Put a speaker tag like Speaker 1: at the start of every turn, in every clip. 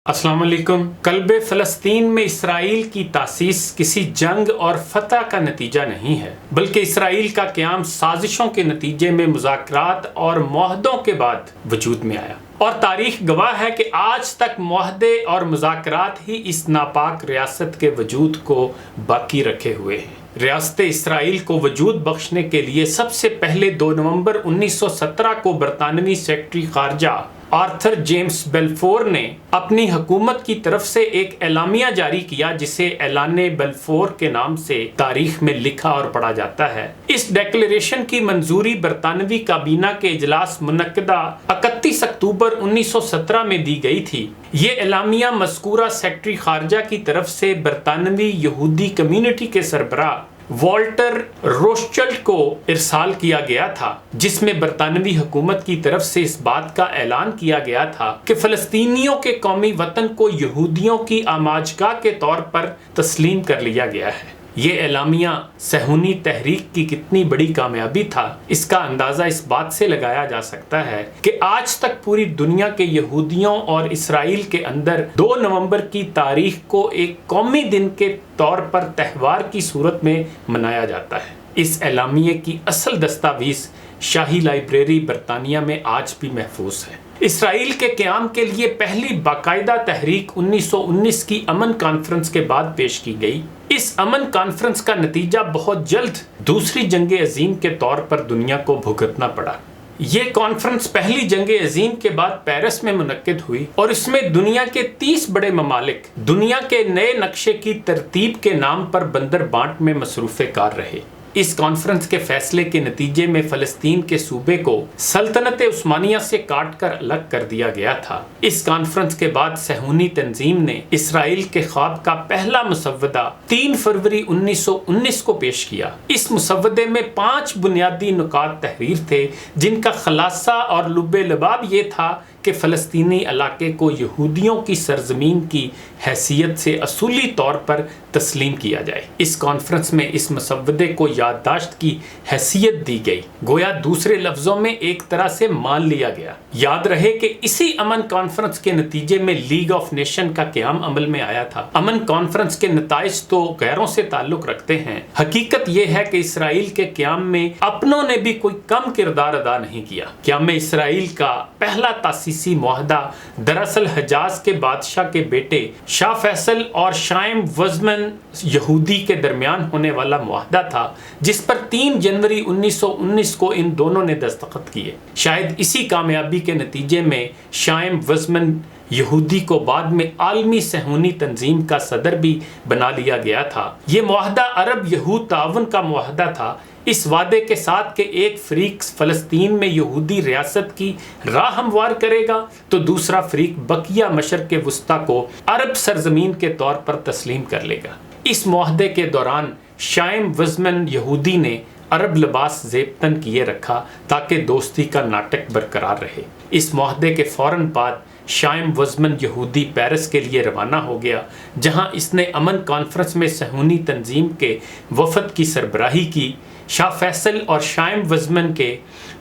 Speaker 1: السلام علیکم۔ قلب فلسطین میں اسرائیل کی تاسیس کسی جنگ اور فتح کا نتیجہ نہیں ہے، بلکہ اسرائیل کا قیام سازشوں کے نتیجے میں مذاکرات اور معاہدوں کے بعد وجود میں آیا، اور تاریخ گواہ ہے کہ آج تک معاہدے اور مذاکرات ہی اس ناپاک ریاست کے وجود کو باقی رکھے ہوئے ہیں۔ ریاست اسرائیل کو وجود بخشنے کے لیے سب سے پہلے 2 نومبر 1917 کو برطانوی سیکرٹری خارجہ آرتھر جیمز بلفور نے اپنی حکومت کی طرف سے ایک اعلامیہ جاری کیا، جسے اعلان بلفور کے نام سے تاریخ میں لکھا اور پڑھا جاتا ہے۔ اس ڈیکلیریشن کی منظوری برطانوی کابینہ کے اجلاس منعقدہ 31 اکتوبر 1917 میں دی گئی تھی۔ یہ اعلامیہ مذکورہ سیکرٹری خارجہ کی طرف سے برطانوی یہودی کمیونٹی کے سربراہ والٹر روسچلڈ کو ارسال کیا گیا تھا، جس میں برطانوی حکومت کی طرف سے اس بات کا اعلان کیا گیا تھا کہ فلسطینیوں کے قومی وطن کو یہودیوں کی آماجگاہ کے طور پر تسلیم کر لیا گیا ہے۔ یہ اعلامیہ صہیونی تحریک کی کتنی بڑی کامیابی تھا، اس کا اندازہ اس بات سے لگایا جا سکتا ہے کہ آج تک پوری دنیا کے یہودیوں اور اسرائیل کے اندر 2 نومبر کی تاریخ کو ایک قومی دن کے طور پر تہوار کی صورت میں منایا جاتا ہے۔ اس اعلامیے کی اصل دستاویز شاہی لائبریری برطانیہ میں آج بھی محفوظ ہے۔ اسرائیل کے قیام کے لیے پہلی باقاعدہ تحریک 1919 کی امن کانفرنس کے بعد پیش کی گئی۔ اس امن کانفرنس کا نتیجہ بہت جلد دوسری جنگ عظیم کے طور پر دنیا کو بھگتنا پڑا۔ یہ کانفرنس پہلی جنگ عظیم کے بعد پیرس میں منعقد ہوئی، اور اس میں دنیا کے 30 بڑے ممالک دنیا کے نئے نقشے کی ترتیب کے نام پر بندر بانٹ میں مصروف کار رہے۔ اس کانفرنس کے فیصلے کے نتیجے میں فلسطین کے صوبے کو سلطنت عثمانیہ سے کاٹ کر الگ کر دیا گیا تھا۔ اس کانفرنس کے بعد صہیونی تنظیم نے اسرائیل کے خواب کا پہلا مسودہ 3 فروری 1919 کو پیش کیا۔ اس مسودے میں 5 بنیادی نکات تحریر تھے، جن کا خلاصہ اور لب لباب یہ تھا کہ فلسطینی علاقے کو یہودیوں کی سرزمین کی حیثیت سے اصولی طور پر تسلیم کیا جائے۔ اس کانفرنس میں اس مسودے کو یادداشت کی حیثیت دی گئی، گویا دوسرے لفظوں میں ایک طرح سے مان لیا گیا۔ یاد رہے کہ اسی امن کانفرنس کے نتیجے میں لیگ آف نیشن کا قیام عمل میں آیا تھا۔ امن کانفرنس کے نتائج تو غیروں سے تعلق رکھتے ہیں، حقیقت یہ ہے کہ اسرائیل کے قیام میں اپنوں نے بھی کوئی کم کردار ادا نہیں کیا۔ قیام اسرائیل کا پہلا تاسیسی معاہدہ دراصل حجاز کے بادشاہ کے بیٹے شاہ فیصل اور شائم وزمن یہودی کے درمیان ہونے والا معاہدہ تھا، جس پر 3 جنوری 1919 کو ان دونوں نے دستخط کیے۔ شاید اسی کامیابی کے نتیجے میں شائم وزمن یہودی کو بعد میں عالمی صہیونی تنظیم کا صدر بھی بنا لیا گیا تھا۔ یہ معاہدہ عرب یہود تعاون کا معاہدہ تھا، اس وعدے کے ساتھ کہ ایک فریق فلسطین میں یہودی ریاست کی راہ ہموار کرے گا تو دوسرا فریق بقیہ مشرق وسطیٰ کو عرب سرزمین کے طور پر تسلیم کر لے گا۔ اس معاہدے کے دوران شائم وزمن یہودی نے عرب لباس زیب تن کیے رکھا تاکہ دوستی کا ناٹک برقرار رہے۔ اس معاہدے کے فوراً بعد شائم وزمن یہودی پیرس کے لیے روانہ ہو گیا، جہاں اس نے امن کانفرنس میں صہیونی تنظیم کے وفد کی سربراہی کی۔ شاہ فیصل اور شائم وزمن کے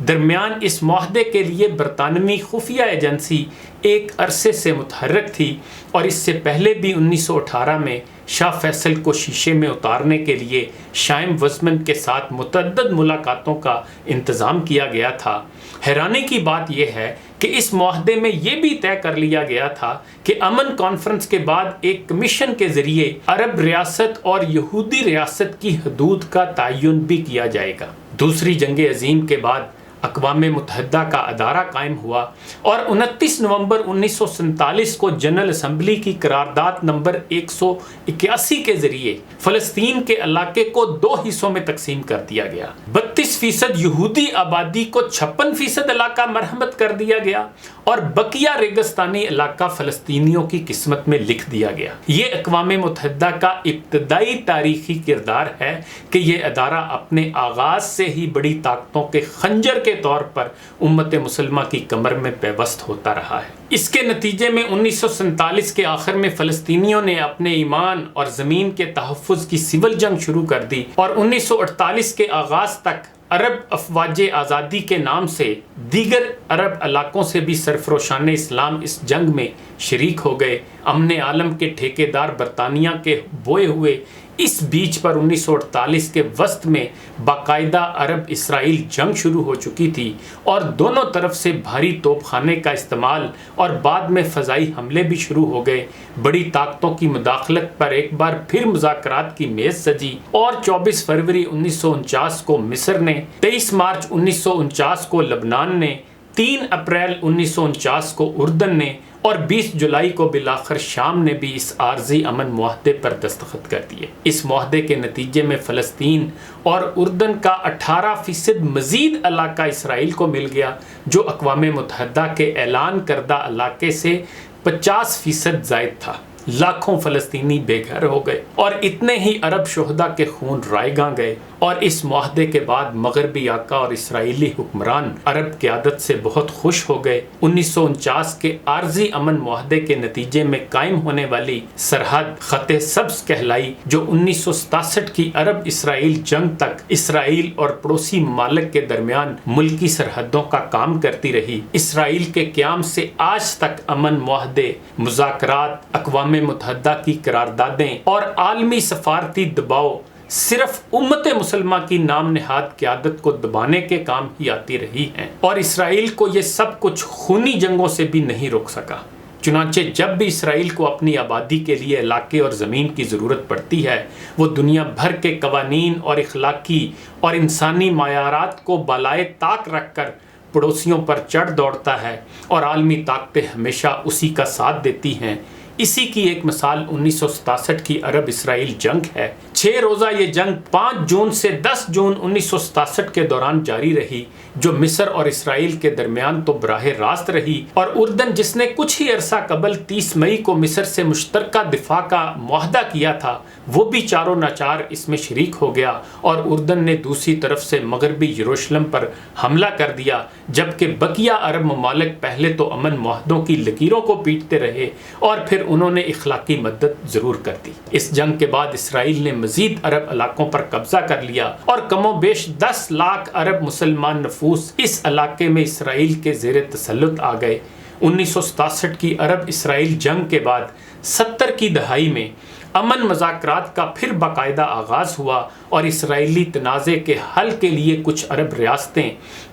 Speaker 1: درمیان اس معاہدے کے لیے برطانوی خفیہ ایجنسی ایک عرصے سے متحرک تھی، اور اس سے پہلے بھی 1918 میں شاہ فیصل کو شیشے میں اتارنے کے لیے شائم وزمن کے ساتھ متعدد ملاقاتوں کا انتظام کیا گیا تھا۔ حیرانی کی بات یہ ہے کہ اس معاہدے میں یہ بھی طے کر لیا گیا تھا کہ امن کانفرنس کے بعد ایک کمیشن کے ذریعے عرب ریاست اور یہودی ریاست کی حدود کا تعین بھی کیا جائے گا۔ دوسری جنگ عظیم کے بعد اقوام متحدہ کا ادارہ قائم ہوا، اور 29 نومبر 1947 کو جنرل اسمبلی کی قرارداد نمبر 181 کے ذریعے فلسطین کے علاقے کو 2 حصوں میں تقسیم کر دیا گیا۔ 32% یہودی آبادی کو 56% علاقہ مرحمت کر دیا گیا، اور بقیہ ریگستانی علاقہ فلسطینیوں کی قسمت میں لکھ دیا گیا۔ یہ اقوام متحدہ کا ابتدائی تاریخی کردار ہے کہ یہ ادارہ اپنے آغاز سے ہی بڑی طاقتوں کے خنجر کے طور پر امت مسلمہ کی کمر میں پیوست ہوتا رہا ہے۔ اس کے نتیجے میں 1947 کے آخر میں فلسطینیوں نے اپنے ایمان اور زمین کے تحفظ کی سول جنگ شروع کر دی، اور 1948 کے آغاز تک عرب افواج آزادی کے نام سے دیگر عرب علاقوں سے بھی سرفروشان اسلام اس جنگ میں شریک ہو گئے۔ امن عالم کے ٹھیکیدار برطانیہ کے بوئے ہوئے اس بیچ پر 1948 کے وسط میں باقاعدہ عرب اسرائیل جنگ شروع ہو چکی تھی اور دونوں طرف سے بھاری توپ خانے کا استعمال اور بعد میں فضائی حملے بھی شروع ہو گئے۔ بڑی طاقتوں کی مداخلت پر ایک بار پھر مذاکرات کی میز سجی اور 24 فروری 1949 کو مصر نے، 23 مارچ 1949 کو لبنان نے، 3 اپریل 1949 کو اردن نے اور 20 جولائی کو بالآخر شام نے بھی اس عارضی امن معاہدے پر دستخط کر دیے۔ اس معاہدے کے نتیجے میں فلسطین اور اردن کا 18% مزید علاقہ اسرائیل کو مل گیا، جو اقوام متحدہ کے اعلان کردہ علاقے سے 50% زائد تھا۔ لاکھوں فلسطینی بے گھر ہو گئے اور اتنے ہی عرب شہداء کے خون رائیگاں گئے، اور اس معاہدے کے بعد مغربی آقا اور اسرائیلی حکمران عرب قیادت سے بہت خوش ہو گئے۔ 1949 کے عارضی امن معاہدے کے نتیجے میں قائم ہونے والی سرحد خط سبز کہلائی، جو 1967 کی عرب اسرائیل جنگ تک اسرائیل اور پڑوسی ممالک کے درمیان ملکی سرحدوں کا کام کرتی رہی۔ اسرائیل کے قیام سے آج تک امن معاہدے، مذاکرات، اقوام متحدہ کی قراردادیں اور عالمی سفارتی دباؤ صرف امت مسلمہ کی نام نہاد قیادت کو دبانے کے کام ہی آتی رہی ہیں، اور اسرائیل کو یہ سب کچھ خونی جنگوں سے بھی نہیں روک سکا۔ چنانچہ جب بھی اسرائیل کو اپنی آبادی کے لیے علاقے اور زمین کی ضرورت پڑتی ہے، وہ دنیا بھر کے قوانین اور اخلاقی اور انسانی معیارات کو بالائے طاق رکھ کر پڑوسیوں پر چڑھ دوڑتا ہے، اور عالمی طاقتیں ہمیشہ اسی کا ساتھ دیتی ہیں۔ اسی کی ایک مثال 1967 کی عرب اسرائیل جنگ ہے۔ 6 روزہ یہ جنگ 5 جون سے 10 جون 1967 کے دوران جاری رہی، جو مصر اور اسرائیل کے درمیان تو براہ راست رہی، اور اردن جس نے کچھ ہی عرصہ قبل 30 مئی کو مصر سے مشترکہ دفاع کا معاہدہ کیا تھا، وہ بھی چاروں ناچار اس میں شریک ہو گیا، اور اردن نے دوسری طرف سے مغربی یروشلم پر حملہ کر دیا، جبکہ بقیہ عرب ممالک پہلے تو امن معاہدوں کی لکیروں کو پیٹتے رہے اور پھر انہوں نے اخلاقی مدد ضرور کر دی۔ اس جنگ کے بعد اسرائیل نے مزید عرب علاقوں پر قبضہ کر لیا، اور کم و بیش 10 لاکھ عرب مسلمان نفوس اس علاقے میں اسرائیل کے زیر تسلط آ گئے۔ 1967 کی عرب اسرائیل جنگ کے بعد 70 کی دہائی میں امن مذاکرات کا پھر باقاعدہ آغاز ہوا، اور اسرائیلی تنازع کے حل کے لیے کچھ عرب ریاستیں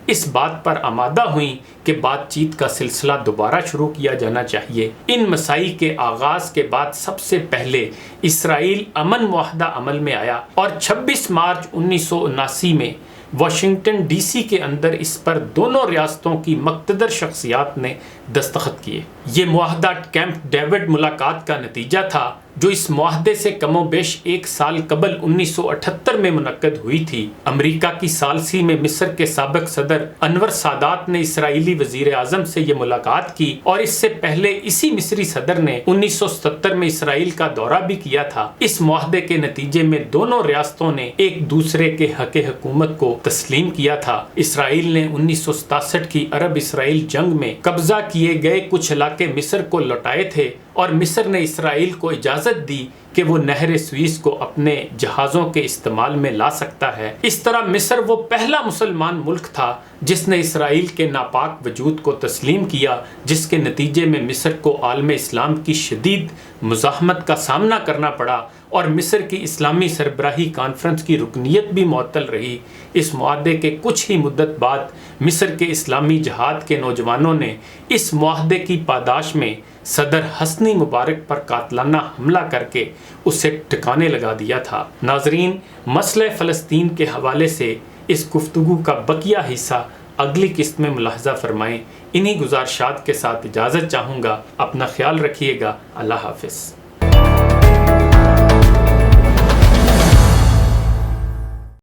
Speaker 1: اس بات پر آمادہ ہوئیں کہ بات چیت کا سلسلہ دوبارہ شروع کیا جانا چاہیے۔ ان مساعی کے آغاز کے بعد سب سے پہلے اسرائیل امن معاہدہ عمل میں آیا، اور 26 مارچ 1979 میں واشنگٹن ڈی سی کے اندر اس پر دونوں ریاستوں کی مقتدر شخصیات نے دستخط کیے۔ یہ معاہدہ کیمپ ڈیوڈ ملاقات کا نتیجہ تھا، جو اس معاہدے سے کم و بیش 1 سال قبل 1978 میں منعقد ہوئی تھی۔ امریکہ کی ثالثی میں مصر کے سابق صدر انور سادات نے اسرائیلی وزیر اعظم سے یہ ملاقات کی، اور اس سے پہلے اسی مصری صدر نے 1977 میں اسرائیل کا دورہ بھی کیا تھا۔ اس معاہدے کے نتیجے میں دونوں ریاستوں نے ایک دوسرے کے حق حکومت کو تسلیم کیا تھا۔ اسرائیل نے 1967 کی عرب اسرائیل جنگ میں قبضہ کیے گئے کچھ علاقے مصر کو لوٹائے تھے، اور مصر نے اسرائیل کو اجازت دی کہ وہ نہر سوئس کو اپنے جہازوں کے استعمال میں لا سکتا ہے۔ اس طرح مصر وہ پہلا مسلمان ملک تھا جس نے اسرائیل کے ناپاک وجود کو تسلیم کیا، جس کے نتیجے میں مصر کو عالم اسلام کی شدید مزاحمت کا سامنا کرنا پڑا، اور مصر کی اسلامی سربراہی کانفرنس کی رکنیت بھی معطل رہی۔ اس معاہدے کے کچھ ہی مدت بعد مصر کے اسلامی جہاد کے نوجوانوں نے اس معاہدے کی پاداش میں صدر حسنی مبارک پر قاتلانہ حملہ کر کے اسے ٹھکانے لگا دیا تھا۔ ناظرین، مسئلہ فلسطین کے حوالے سے اس گفتگو کا بقیہ حصہ اگلی قسط میں ملاحظہ فرمائیں۔ انہی گزارشات کے ساتھ اجازت چاہوں گا۔ اپنا خیال رکھیے گا۔ اللہ حافظ۔